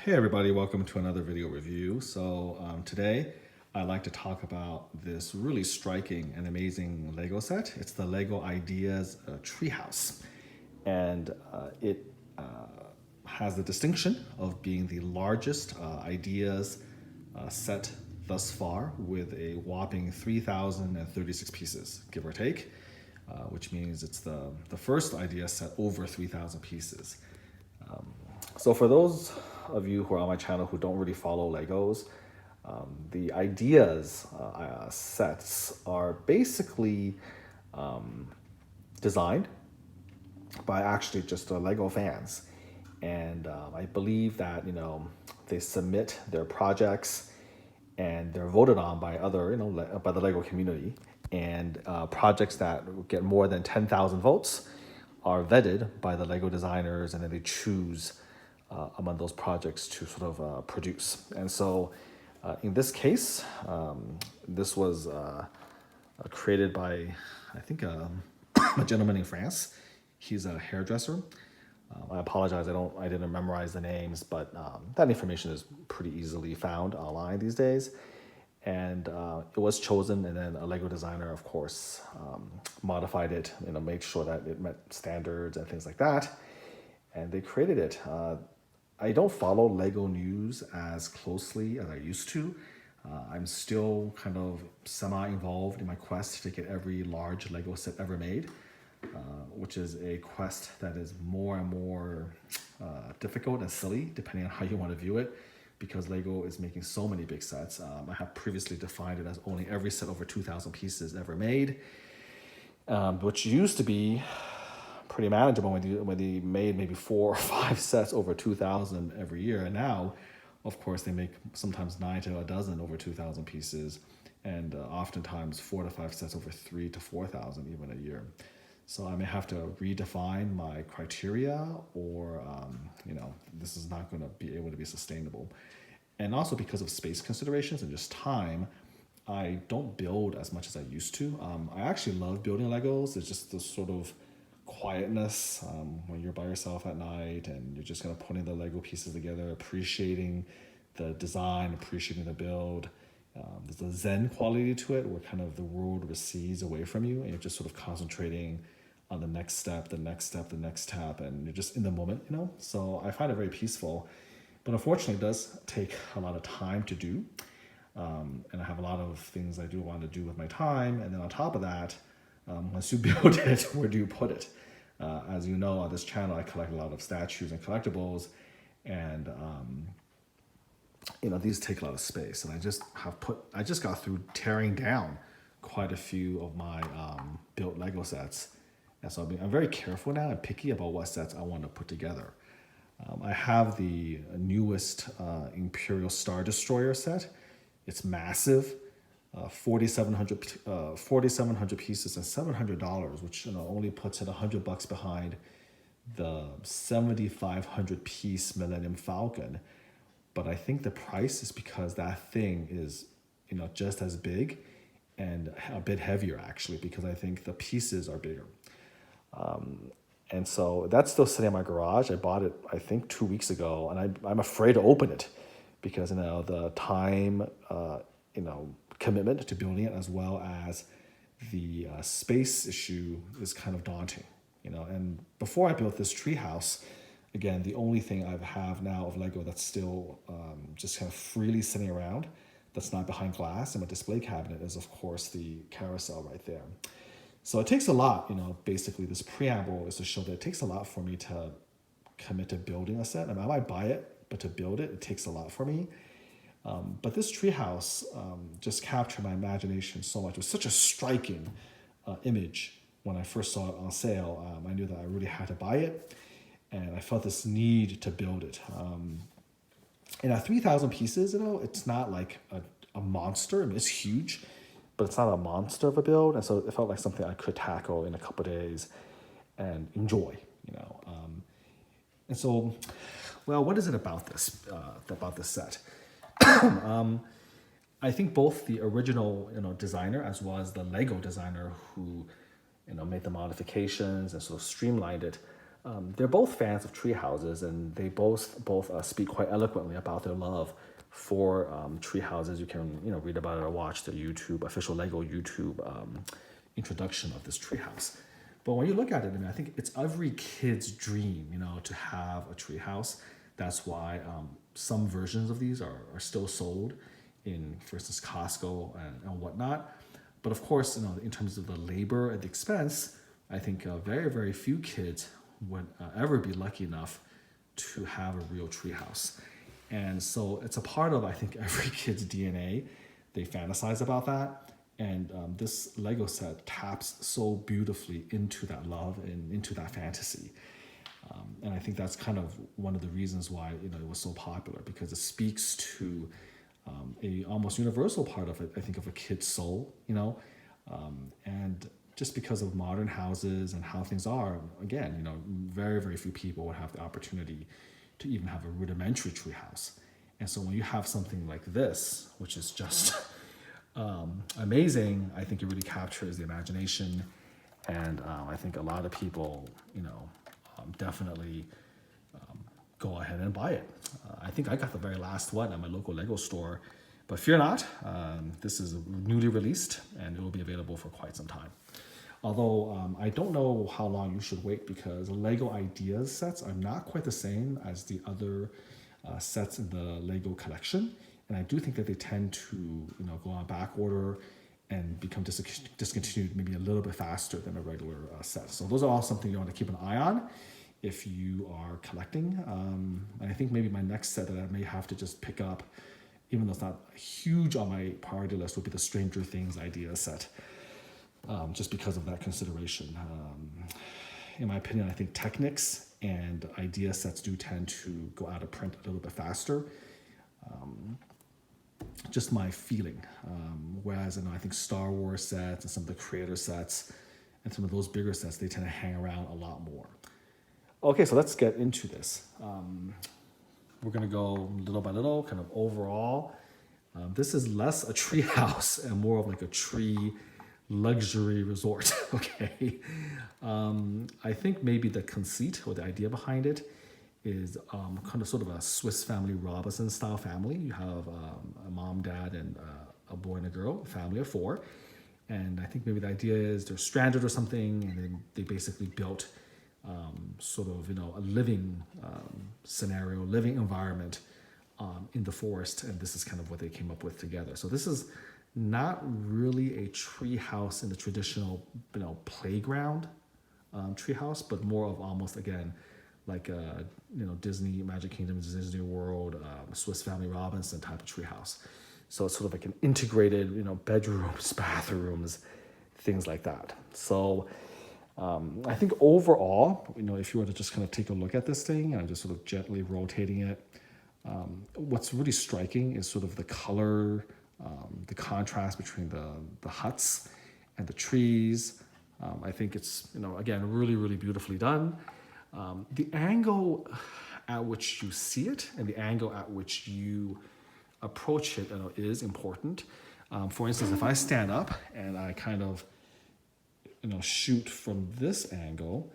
Hey everybody, welcome to another video review. Today I'd like to talk about this really striking and amazing Lego set. It's the Lego Ideas Treehouse. And it has the distinction of being the largest Ideas set thus far with a whopping 3,036 pieces, give or take, which means it's the first Ideas set over 3,000 pieces. So for those of you who are on my channel who don't really follow Legos, the ideas sets are basically designed by actually just Lego fans. And I believe that, they submit their projects and they're voted on by other, by the Lego community. And projects that get more than 10,000 votes are vetted by the Lego designers, and then they choose among those projects to sort of produce. And so in this case, this was created by, I think, a gentleman in France. He's a hairdresser. I apologize, I didn't memorize the names, but that information is pretty easily found online these days. And it was chosen, and then a Lego designer, of course, modified it, made sure that it met standards and things like that. And they created it. I don't follow Lego news as closely as I used to. I'm still kind of semi-involved in my quest to get every large Lego set ever made, which is a quest that is more and more difficult and silly, depending on how you want to view it, because Lego is making so many big sets. I have previously defined it as only every set over 2,000 pieces ever made, which used to be pretty manageable when they made maybe 4 or 5 sets over 2,000 every year. And now, of course, they make sometimes 9 to a dozen over 2,000 pieces, and oftentimes 4 to 5 sets over 3 to 4,000 even a year. So I may have to redefine my criteria, or this is not going to be able to be sustainable. And also because of space considerations and just time, I don't build as much as I used to. I actually love building Legos. It's just this sort of quietness when you're by yourself at night and you're just kind of putting the Lego pieces together, appreciating the design, appreciating the build. There's a zen quality to it where kind of the world recedes away from you and you're just sort of concentrating on the next step, the next step, the next step, and you're just in the moment, So I find it very peaceful. But unfortunately, it does take a lot of time to do. And I have a lot of things I do want to do with my time. And then on top of that, once you build it, where do you put it? As you know, on this channel, I collect a lot of statues and collectibles, and these take a lot of space. And I just got through tearing down quite a few of my built Lego sets, and so I'm very careful now and picky about what sets I want to put together. I have the newest Imperial Star Destroyer set. It's massive. 4,700 pieces and $700, which only puts it $100 behind the 7,500 piece Millennium Falcon. But I think the price is because that thing is just as big and a bit heavier, actually, because I think the pieces are bigger. And so that's still sitting in my garage. I bought it, I think, 2 weeks ago, and I'm afraid to open it because the time commitment to building it, as well as the space issue, is kind of daunting, And before I built this treehouse, again, the only thing I have now of Lego that's still just kind of freely sitting around, that's not behind glass in my display cabinet, is of course the carousel right there. So it takes a lot, basically this preamble is to show that it takes a lot for me to commit to building a set. I might buy it, but to build it, it takes a lot for me. But this treehouse just captured my imagination so much. It was such a striking image when I first saw it on sale. I knew that I really had to buy it, and I felt this need to build it. And at 3,000 pieces, it's not like a monster. I mean, it's huge, but it's not a monster of a build. And so it felt like something I could tackle in a couple of days and enjoy, And so, well, what is it about this set? I think both the original designer as well as the Lego designer who made the modifications and sort of streamlined it they're both fans of tree houses, and they both speak quite eloquently about their love for tree houses. You can read about it or watch the YouTube official Lego YouTube introduction of this tree house. But when you look at it, I mean, I think it's every kid's dream, to have a tree house. That's why some versions of these are still sold in, for instance, Costco and whatnot. But of course, in terms of the labor and the expense, I think very, very few kids would ever be lucky enough to have a real treehouse. And so it's a part of, I think, every kid's DNA. They fantasize about that. And this Lego set taps so beautifully into that love and into that fantasy. And I think that's kind of one of the reasons why it was so popular, because it speaks to a almost universal part of it, I think, of a kid's soul, and just because of modern houses and how things are, again, very, very few people would have the opportunity to even have a rudimentary tree house. And so when you have something like this, which is just amazing, I think it really captures the imagination. And I think a lot of people, definitely go ahead and buy it. I think I got the very last one at my local Lego store, but fear not, this is newly released and it will be available for quite some time. Although I don't know how long you should wait, because Lego Ideas sets are not quite the same as the other sets in the Lego collection. And I do think that they tend to go on back order and become discontinued maybe a little bit faster than a regular set. So those are all something you want to keep an eye on if you are collecting. And I think maybe my next set that I may have to just pick up, even though it's not huge on my priority list, would be the Stranger Things idea set, just because of that consideration. In my opinion, I think Technics and idea sets do tend to go out of print a little bit faster. Just my feeling. Whereas I think Star Wars sets and some of the creator sets and some of those bigger sets, they tend to hang around a lot more. Okay, so let's get into this. We're going to go little by little, kind of overall. This is less a tree house and more of like a tree luxury resort, okay? I think maybe the conceit or the idea behind it is kind of sort of a Swiss Family Robinson style family. You have a mom, dad, and a boy and a girl, a family of 4. And I think maybe the idea is they're stranded or something, and then they basically built sort of, a living scenario, living environment in the forest. And this is kind of what they came up with together. So this is not really a tree house in the traditional, playground tree house, but more of almost, again, like a, Disney Magic Kingdom, Disney World, Swiss Family Robinson type of tree house. So it's sort of like an integrated, bedrooms, bathrooms, things like that. So I think overall, if you were to just kind of take a look at this thing and just sort of gently rotating it, what's really striking is sort of the color, the contrast between the huts and the trees. I think it's, again, really, really beautifully done. The angle at which you see it and the angle at which you approach it is important. For instance, if I stand up and I kind of shoot from this angle,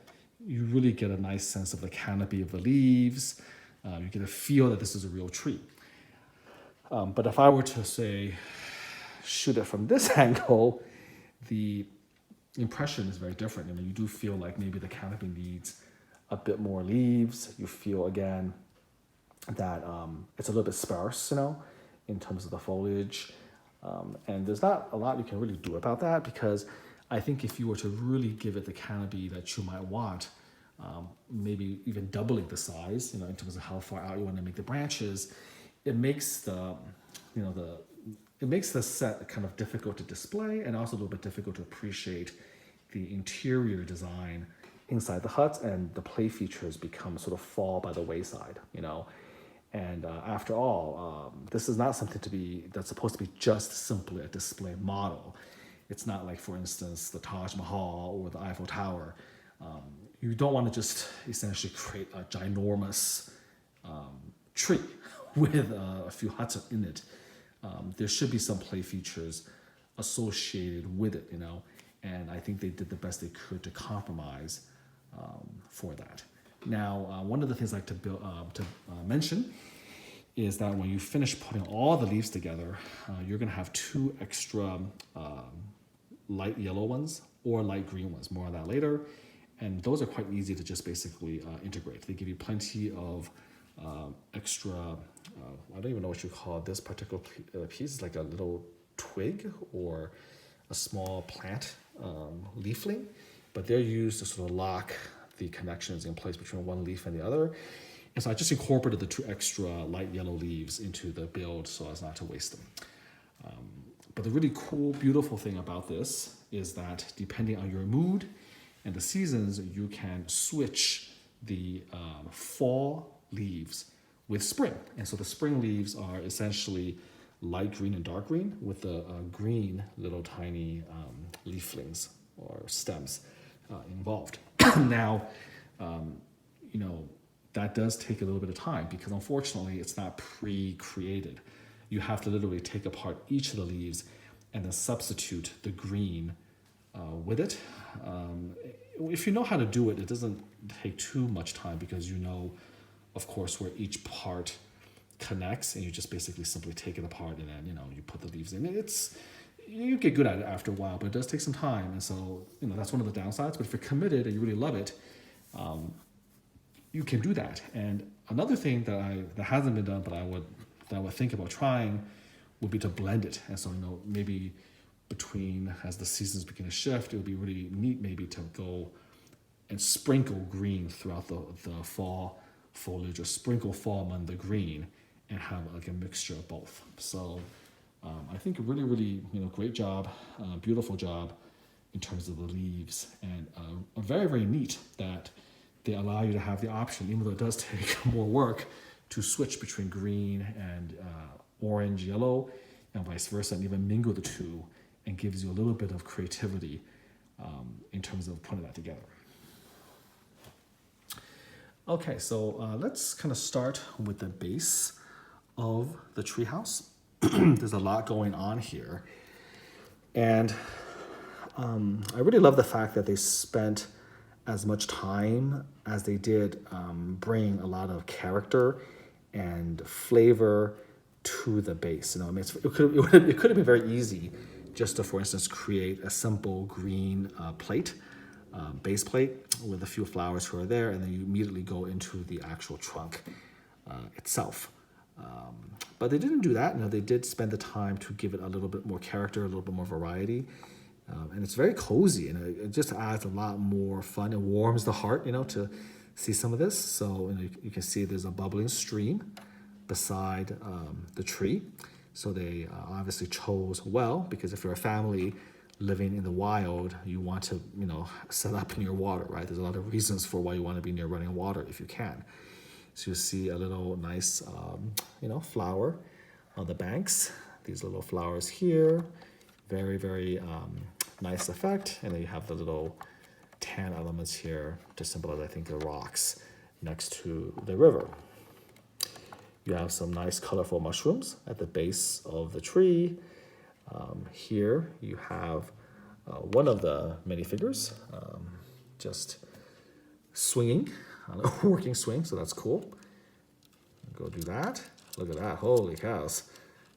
you really get a nice sense of the canopy of the leaves. You get a feel that this is a real tree. But if I were to say shoot it from this angle, the impression is very different. You do feel like maybe the canopy needs a bit more leaves. You feel again that it's a little bit sparse, in terms of the foliage. And there's not a lot you can really do about that, because I think if you were to really give it the canopy that you might want, maybe even doubling the size, in terms of how far out you want to make the branches, it makes the set kind of difficult to display, and also a little bit difficult to appreciate the interior design inside the huts, and the play features become sort of fall by the wayside, And after all, this is not something that's supposed to be just simply a display model. It's not like, for instance, the Taj Mahal or the Eiffel Tower. You don't want to just essentially create a ginormous tree with a few huts in it. There should be some play features associated with it, And I think they did the best they could to compromise for that. Now, one of the things I like to mention is that when you finish putting all the leaves together, you're going to have two extra light yellow ones or light green ones. More on that later. And those are quite easy to just basically integrate. They give you plenty of extra, I don't even know what you call this particular piece. It's like a little twig or a small plant leafling, but they're used to sort of lock the connections in place between one leaf and the other. And so I just incorporated the two extra light yellow leaves into the build so as not to waste them. But the really cool, beautiful thing about this is that depending on your mood and the seasons, you can switch the fall leaves with spring. And so the spring leaves are essentially light green and dark green with the green little tiny leaflings or stems involved. Now, that does take a little bit of time because unfortunately it's not pre-created. You have to literally take apart each of the leaves and then substitute the green with it. If you know how to do it, it doesn't take too much time because you know, of course, where each part connects, and you just basically simply take it apart and then you put the leaves in. You get good at it after a while, but it does take some time, and so that's one of the downsides. But if you're committed and you really love it, you can do that. And another thing that hasn't been done, but that I would think about trying, would be to blend it. And so maybe between as the seasons begin to shift, it would be really neat maybe to go and sprinkle green throughout the fall foliage, or sprinkle fall among the green, and have like a mixture of both. So I think a really, really great job, beautiful job in terms of the leaves, and very, very neat that they allow you to have the option, even though it does take more work, to switch between green and orange, yellow, and vice versa, and even mingle the two, and gives you a little bit of creativity in terms of putting that together. Okay, so let's kind of start with the base of the treehouse. There's a lot going on here, and I really love the fact that they spent as much time as they did bring a lot of character and flavor to the base. It could have been very easy just to, for instance, create a simple green plate, base plate with a few flowers here or there, and then you immediately go into the actual trunk itself. But they didn't do that. They did spend the time to give it a little bit more character, a little bit more variety. And it's very cozy, and it just adds a lot more fun. It warms the heart, to see some of this. So you can see there's a bubbling stream beside the tree. So they obviously chose well, because if you're a family living in the wild, you want to, set up near water, right? There's a lot of reasons for why you want to be near running water if you can. So you see a little nice, flower on the banks. These little flowers here, very, very nice effect. And then you have the little tan elements here to symbolize, I think, the rocks next to the river. You have some nice colorful mushrooms at the base of the tree. Here you have one of the minifigures just swinging on a working swing, so that's cool. Go do that. Look at that, holy cows.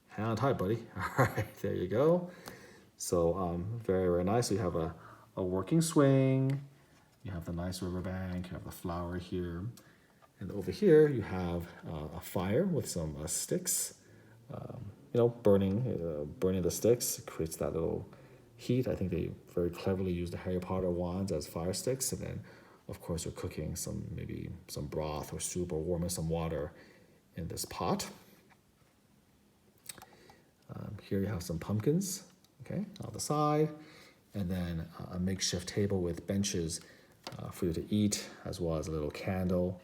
Hang on tight, buddy. All right, there you go. So very, very nice. So you have a working swing, you have the nice riverbank, you have the flower here. And over here you have a fire with some sticks, burning the sticks. It creates that little heat. I think they very cleverly use the Harry Potter wands as fire sticks. And then, of course, you're cooking maybe some broth or soup, or warming some water in this pot. Here you have some pumpkins, okay, on the side. And then a makeshift table with benches for you to eat, as well as a little candle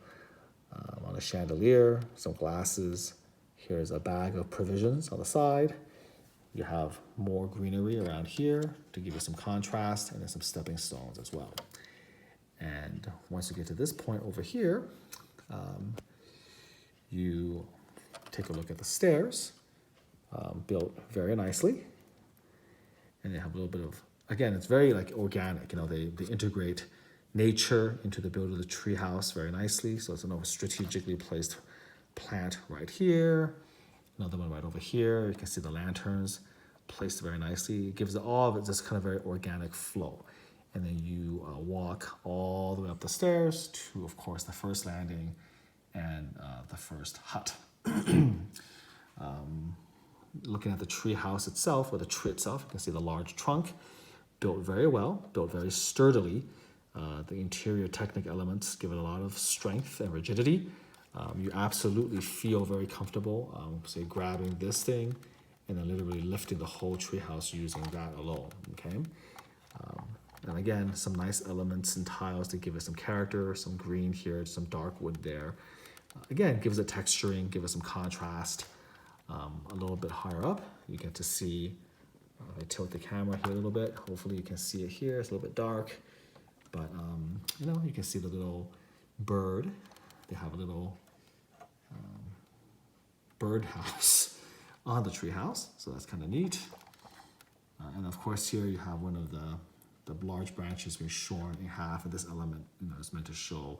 on a chandelier, some glasses. Here's a bag of provisions on the side. You have more greenery around here to give you some contrast, and then some stepping stones as well. And once you get to this point over here, you take a look at the stairs, built very nicely. And they have a little bit of, again, it's very like organic. They integrate nature into the build of the treehouse very nicely. So it's a strategically placed plant right here, another one right over here. You can see the lanterns placed very nicely. It gives it all of it this kind of very organic flow. And then you walk all the way up the stairs to, of course, the first landing and the first hut. Looking at the tree house itself, or the tree itself, you can see the large trunk, built very well, built very sturdily. The interior technic elements give it a lot of strength and rigidity. You absolutely feel very comfortable, say, grabbing this thing and then literally lifting the whole treehouse using that alone, okay? And again, some nice elements and tiles to give it some character, some green here, some dark wood there. Again, gives it texturing, give it some contrast. A little bit higher up, you get to see, if I tilt the camera here a little bit, hopefully you can see it here, it's a little bit dark, but you can see the little bird. They have a little bird house on the tree house, so that's kind of neat. And of course here you have one of the large branches being shorn in half, and this element is meant to show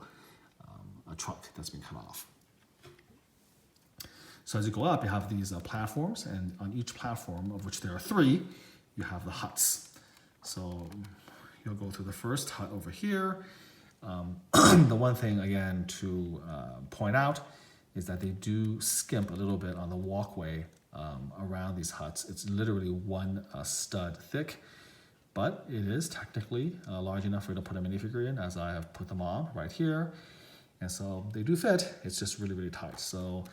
a trunk that's been cut off. So as you go up, you have these platforms, and on each platform, of which there are 3, you have the huts. So you'll go through the first hut over here. The one thing, again, to point out is that they do skimp a little bit on the walkway around these huts. It's literally 1 stud thick, but it is technically large enough for you to put a minifigure in, as I have put them on right here. And so they do fit, it's just really, really tight. So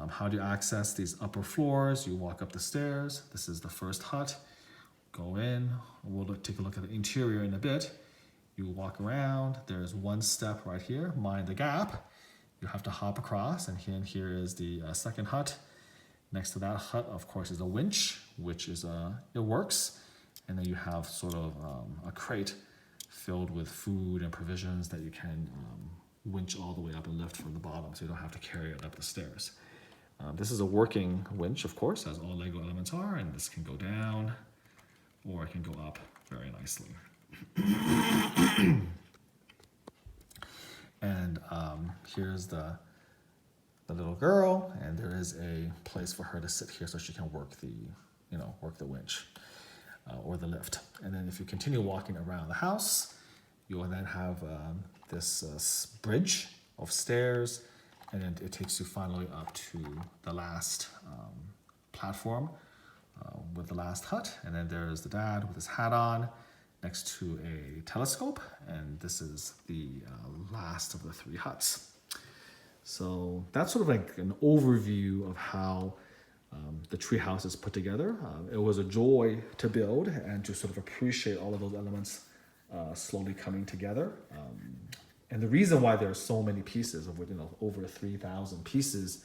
how do you access these upper floors? You walk up the stairs. This is the first hut. Go in. We'll take a look at the interior in a bit. You walk around. There's 1 step right here. Mind the gap. You have to hop across, and here is the second hut. Next to that hut, of course, is a winch, which is it works. And then you have sort of a crate filled with food and provisions that you can winch all the way up and lift from the bottom, so you don't have to carry it up the stairs. This is a working winch, of course, as all Lego elements are, and this can go down or it can go up very nicely. And here's the little girl, and there is a place for her to sit here so she can work the winch or the lift. And then if you continue walking around the house, you will then have this bridge of stairs, and then it takes you finally up to the last platform with the last hut. And then there's the dad with his hat on next to a telescope. And this is the last of the 3 huts. So that's sort of like an overview of how the treehouse is put together. It was a joy to build and to sort of appreciate all of those elements slowly coming together. And the reason why there are so many pieces, of over 3,000 pieces,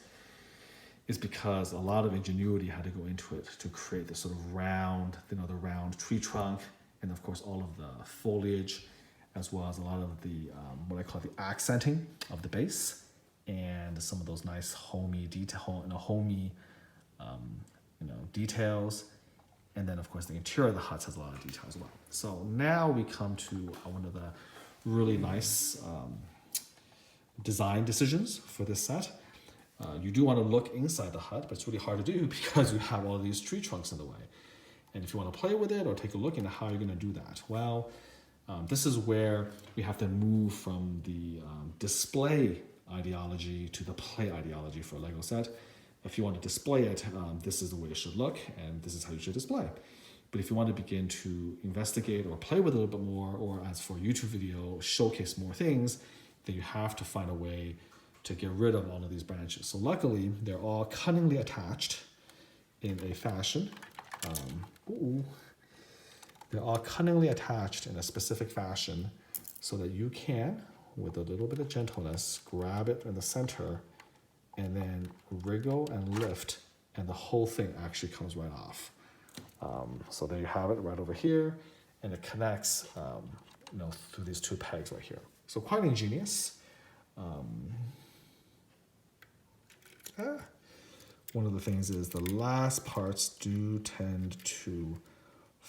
is because a lot of ingenuity had to go into it to create this sort of round, the round tree trunk, and of course all of the foliage, as well as a lot of the what I call the accenting of the base, and some of those nice homey details. And then of course the interior of the huts has a lot of detail as well. So now we come to one of the really nice design decisions for this set. You do want to look inside the hut, but it's really hard to do because you have all of these tree trunks in the way. And if you want to play with it or take a look into how you're going to do that, well, this is where we have to move from the display ideology to the play ideology for a Lego set. If you want to display it, this is the way it should look, and this is how you should display. But if you want to begin to investigate or play with it a little bit more, or as for a YouTube video, showcase more things, then you have to find a way to get rid of all of these branches. So luckily, they're all cunningly attached in a fashion. They're all cunningly attached in a specific fashion so that you can, with a little bit of gentleness, grab it in the center and then wriggle and lift, and the whole thing actually comes right off. So there you have it right over here, and it connects through these 2 pegs right here. So quite ingenious. One of the things is the last parts do tend to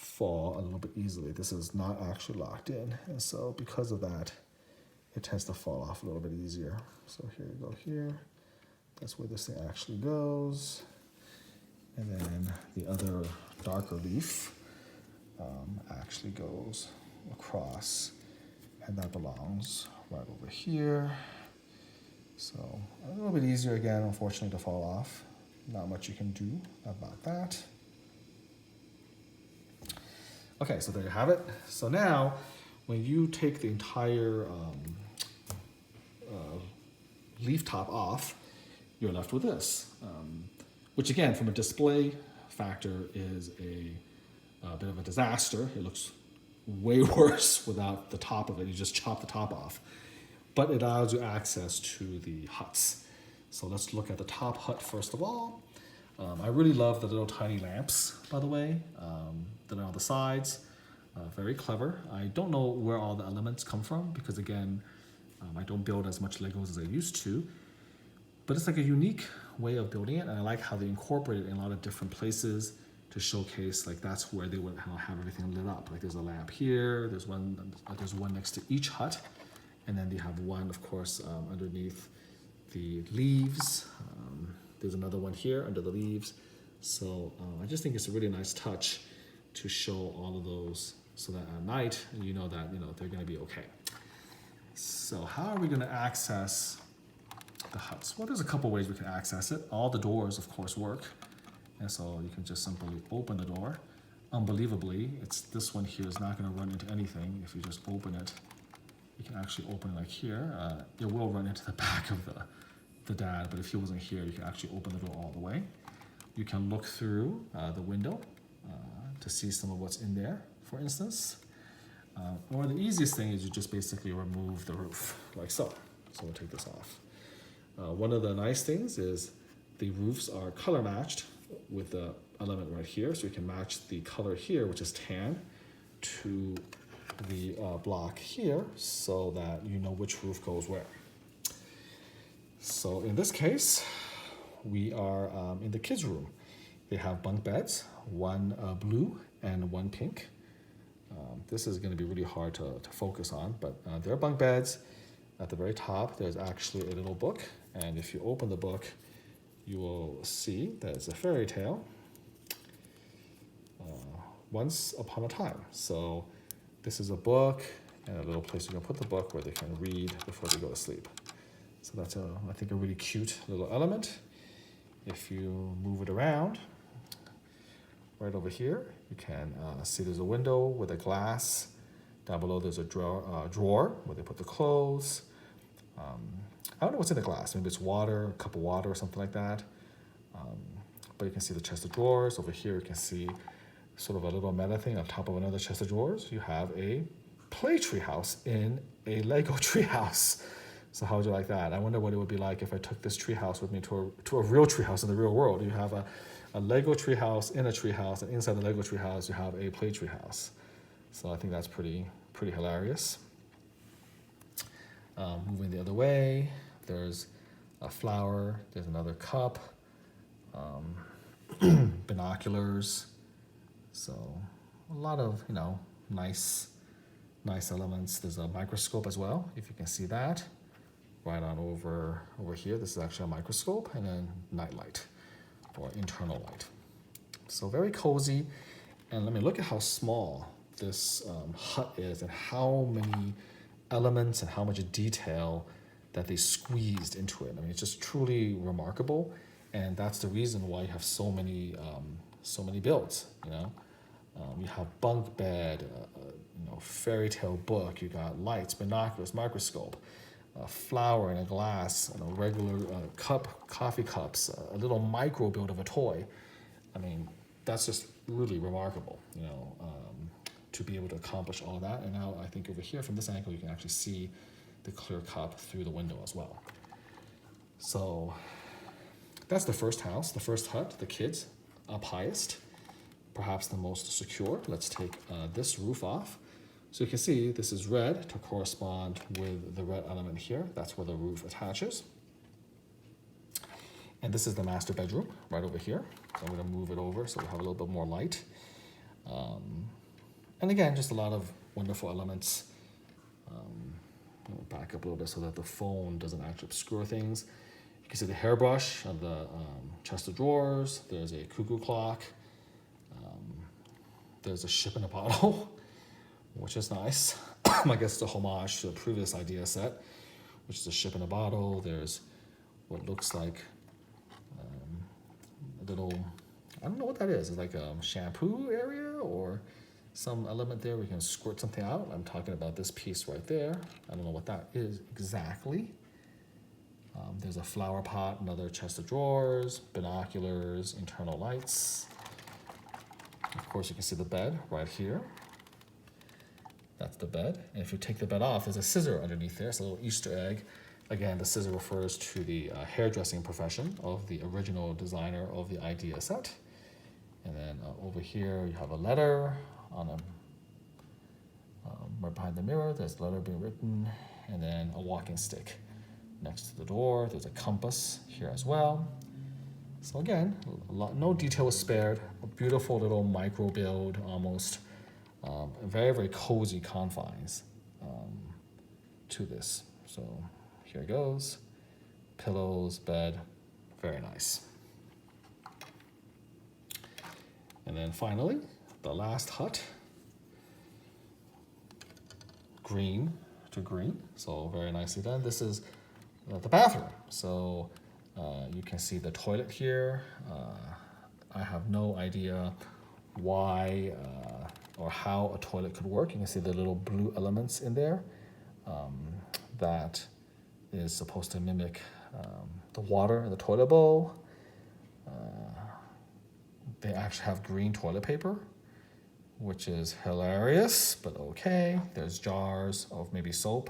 fall a little bit easily. This is not actually locked in, and so because of that, it tends to fall off a little bit easier. So here you go here. That's where this thing actually goes. And then the other darker leaf actually goes across, and that belongs right over here. So a little bit easier again, unfortunately, to fall off. Not much you can do about that. Okay, so there you have it. So now, when you take the entire leaf top off, you're left with this, which again, from a display factor, is a bit of a disaster. It looks way worse without the top of it. You just chop the top off. But it allows you access to the huts. So let's look at the top hut first of all. I really love the little tiny lamps, by the way, that are on the sides. Very clever. I don't know where all the elements come from because, again, I don't build as much Legos as I used to. But it's like a unique way of building it, and I like how they incorporate it in a lot of different places to showcase, like, that's where they would have everything lit up. Like, there's a lamp here, there's one next to each hut, and then they have one, of course, underneath the leaves. There's another one here under the leaves. So I just think it's a really nice touch to show all of those so that at night you know that they're going to be okay. So how are we going to access the huts? Well, there's a couple ways we can access it. All the doors, of course, work. And so you can just simply open the door. Unbelievably, this one here is not going to run into anything. If you just open it, you can actually open it like here. It will run into the back of the dad, but if he wasn't here, you can actually open the door all the way. You can look through the window to see some of what's in there, for instance. Or the easiest thing is you just basically remove the roof, like so. So we'll take this off. One of the nice things is the roofs are color matched with the element right here, so you can match the color here, which is tan, to the block here, so that you know which roof goes where. So in this case, we are in the kids' room. They have bunk beds, one blue and one pink. This is going to be really hard to focus on, but they're bunk beds. At the very top, there's actually a little book, and if you open the book, you will see that it's a fairy tale. Once upon a time. So this is a book and a little place you can put the book where they can read before they go to sleep. So that's, I think, a really cute little element. If you move it around, right over here, you can see there's a window with a glass. Down below, there's a drawer where they put the clothes. I don't know what's in the glass. Maybe it's water, a cup of water or something like that. But you can see the chest of drawers. Over here, you can see sort of a little meta thing on top of another chest of drawers. You have a play treehouse in a Lego treehouse. So how would you like that? I wonder what it would be like if I took this treehouse with me to a real treehouse in the real world. You have a Lego treehouse in a treehouse, and inside the Lego treehouse, you have a play treehouse. So I think that's pretty hilarious. Moving the other way, there's a flower, there's another cup, binoculars. So a lot of nice elements. There's a microscope as well, if you can see that. Right on over here, this is actually a microscope, and then nightlight or internal light. So very cozy. And let me look at how small this hut is and how many elements and how much detail that they squeezed into it. I mean, it's just truly remarkable, and that's the reason why you have so many builds. You have bunk bed, fairy tale book. You got lights, binoculars, microscope, a flower in a glass, regular cup, coffee cups, a little micro build of a toy. I mean, that's just really remarkable, to be able to accomplish all of that. And now I think over here from this angle, you can actually see the clear cup through the window as well. So that's the first house, the first hut, the kids up highest, perhaps the most secure. Let's take this roof off. So you can see this is red to correspond with the red element here. That's where the roof attaches. And this is the master bedroom right over here. So I'm going to move it over so we have a little bit more light. And again, just a lot of wonderful elements. We'll back up a little bit so that the phone doesn't actually obscure things. You can see the hairbrush of the chest of drawers. There's a cuckoo clock. There's a ship in a bottle, which is nice. I guess it's a homage to the previous idea set, which is a ship in a bottle. There's what looks like a little, I don't know what that is. It's like a shampoo area or some element there where you can squirt something out. I'm talking about this piece right there. I don't know what that is exactly. There's a flower pot, another chest of drawers, binoculars, internal lights. Of course, you can see the bed right here. That's the bed. And if you take the bed off, there's a scissor underneath there. It's a little Easter egg. Again, the scissor refers to the hairdressing profession of the original designer of the idea set. And then over here, you have a letter on a right behind the mirror. There's a letter being written, and then a walking stick next to the door. There's a compass here as well. So again, no detail was spared. A beautiful little micro build, almost. Very, very cozy confines to this. So here it goes. Pillows, bed, very nice. And then finally, the last hut. Green to green, so very nicely done. This is the bathroom. So you can see the toilet here. I have no idea why or how a toilet could work. You can see the little blue elements in there. That is supposed to mimic the water in the toilet bowl. They actually have green toilet paper, which is hilarious, but okay. There's jars of maybe soap,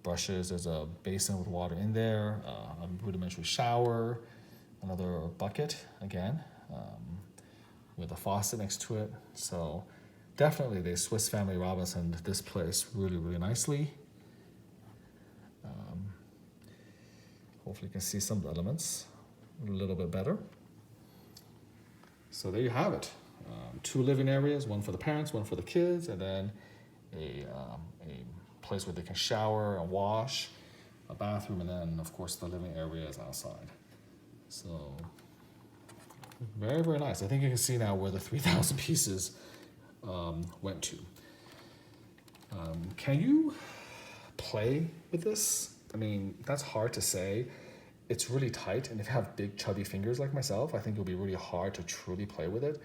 brushes. There's a basin with water in there, a rudimentary shower, another bucket, again, with a faucet next to it. So definitely they Swiss Family Robinson this place really, really nicely. Hopefully you can see some of the elements a little bit better. So there you have it. 2 living areas, one for the parents, one for the kids, and then a place where they can shower and wash, a bathroom, and then of course the living area is outside. So very, very nice. I think you can see now where the 3,000 pieces went to. Can you play with this? I mean, that's hard to say. It's really tight, and if you have big chubby fingers like myself, I think it'll be really hard to truly play with it.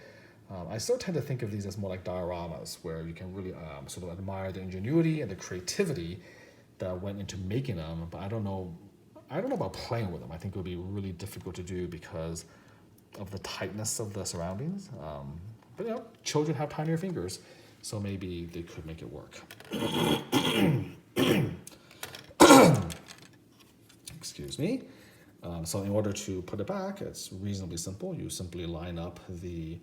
I still tend to think of these as more like dioramas, where you can really sort of admire the ingenuity and the creativity that went into making them. But I don't know about playing with them. I think it would be really difficult to do because of the tightness of the surroundings. But you know, children have tinier fingers, so maybe they could make it work. Excuse me. So in order to put it back, it's reasonably simple. You simply line up the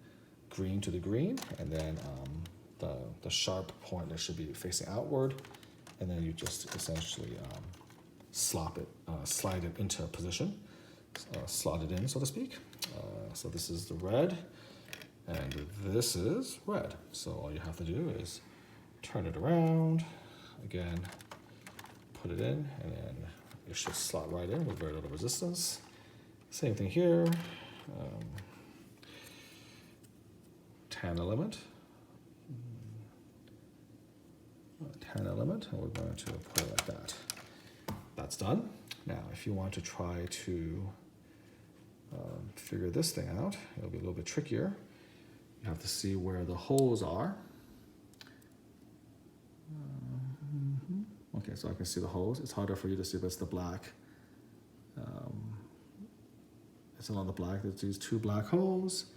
green to the green, and then the sharp point that should be facing outward, and then you just essentially slide it into position, slot it in, so to speak. So this is the red, and this is red. So all you have to do is turn it around, again, put it in, and then it should slot right in with very little resistance. Same thing here. Tan element, and we're going to put it like that. That's done. Now, if you want to try to figure this thing out, it'll be a little bit trickier. You have to see where the holes are. Okay, so I can see the holes. It's harder for you to see, but it's the black. It's along the black. There's these 2 black holes.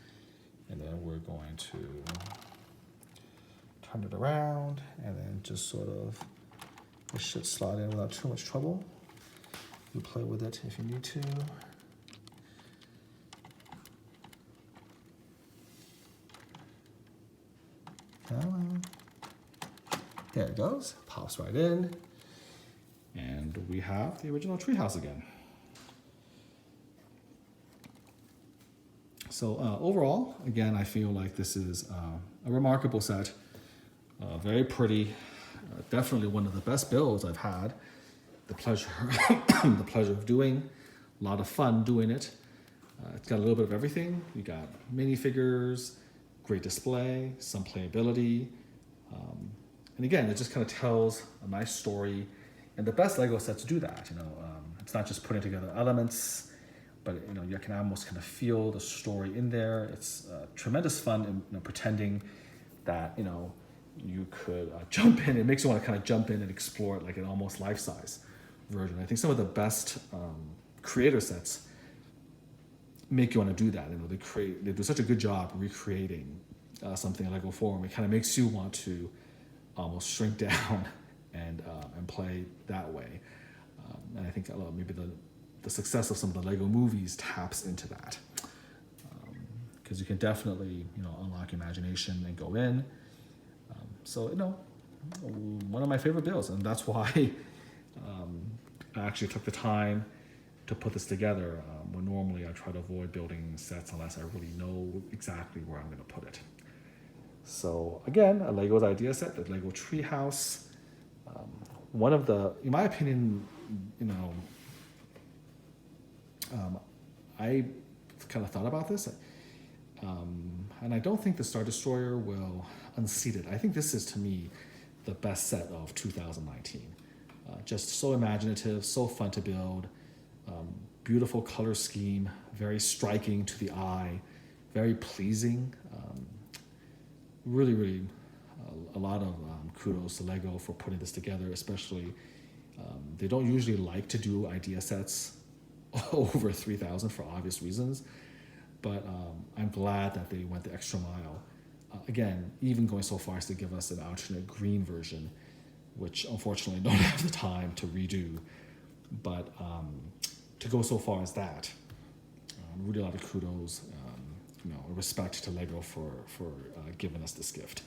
And then we're going to turn it around, and then just sort of, it should slide in without too much trouble. You play with it if you need to. There it goes, pops right in. And we have the original treehouse again. So overall, again, I feel like this is a remarkable set, very pretty, definitely one of the best builds I've had. The pleasure, the pleasure of doing, a lot of fun doing it. It's got a little bit of everything. You got minifigures, great display, some playability, and again, it just kind of tells a nice story. And the best Lego sets do that. It's not just putting together elements, but you can almost kind of feel the story in there. It's tremendous fun in pretending that you could jump in. It makes you want to kind of jump in and explore it like an almost life-size version. I think some of the best creator sets make you want to do that. They do such a good job recreating something in Lego form. It kind of makes you want to almost shrink down and play that way. And I think maybe the success of some of the Lego movies taps into that, because you can definitely unlock your imagination and go in. So one of my favorite builds, and that's why I actually took the time to put this together. When normally I try to avoid building sets unless I really know exactly where I'm going to put it. So again, a Lego's idea set, the Lego Treehouse. One of the, in my opinion, I kind of thought about this, and I don't think the Star Destroyer will unseat it. I think this is, to me, the best set of 2019. Just so imaginative, so fun to build, beautiful color scheme, very striking to the eye, very pleasing. Really, a lot of kudos to Lego for putting this together, especially they don't usually like to do idea sets over 3,000 for obvious reasons, but I'm glad that they went the extra mile. Again, even going so far as to give us an alternate green version, which unfortunately I don't have the time to redo, but to go so far as that, really a lot of kudos, respect to Lego for giving us this gift.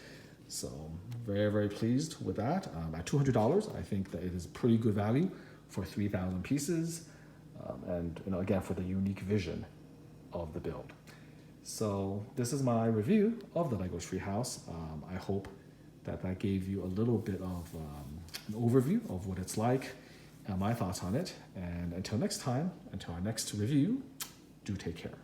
So very, very pleased with that. At $200, I think that it is pretty good value for 3,000 pieces, and again, for the unique vision of the build. So this is my review of the Lego Treehouse. I hope that gave you a little bit of an overview of what it's like, my thoughts on it. And until next time, until our next review, do take care.